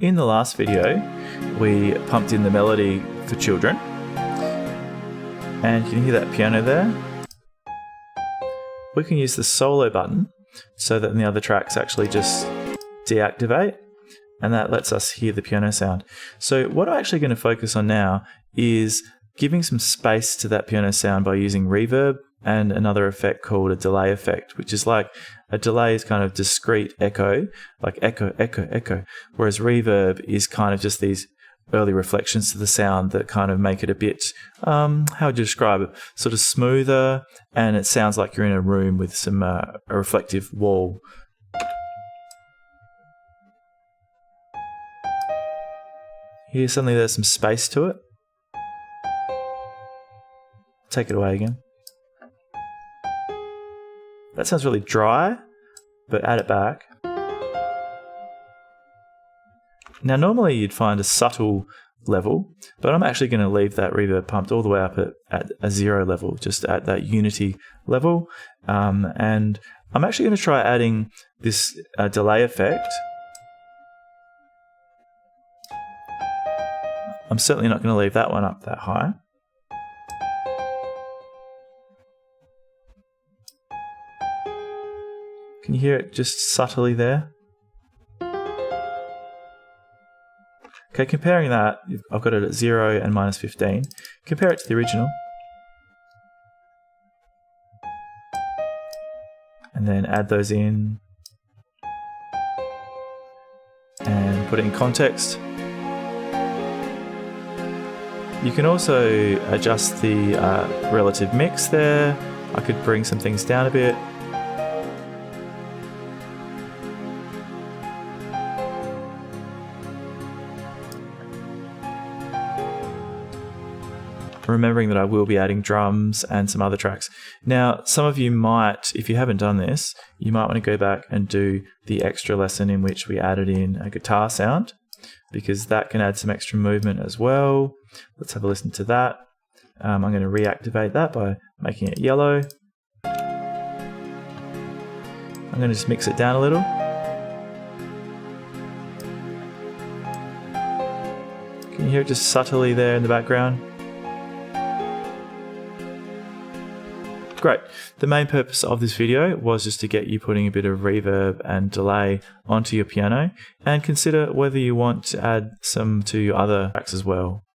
In the last video, we pumped in the melody for children, and you can hear that piano there. We can use the solo button so that the other tracks actually just deactivate, and that lets us hear the piano sound. So what I'm actually going to focus on now is giving some space to that piano sound by using reverb and another effect called a delay effect, which is like a delay is kind of discrete echo, like echo, echo, echo, whereas reverb is kind of just these early reflections to the sound that kind of make it a bit, how would you describe it, sort of smoother, and it sounds like you're in a room with some a reflective wall. Here suddenly there's some space to it. Take it away again. That sounds really dry, but add it back. Now normally you'd find a subtle level, but I'm actually going to leave that reverb pumped all the way up at a 0 level, just at that unity level. And I'm actually going to try adding this delay effect. I'm certainly not going to leave that one up that high. Can you hear it just subtly there? Okay, comparing that, I've got it at 0 and -15. Compare it to the original. And then add those in. And put it in context. You can also adjust the relative mix there. I could bring some things down a bit. Remembering that I will be adding drums and some other tracks. Now, some of you might, if you haven't done this, you might want to go back and do the extra lesson in which we added in a guitar sound, because that can add some extra movement as well. Let's have a listen to that. I'm going to reactivate that by making it yellow. I'm going to just mix it down a little. Can you hear it just subtly there in the background? Great. The main purpose of this video was just to get you putting a bit of reverb and delay onto your piano, and consider whether you want to add some to your other tracks as well.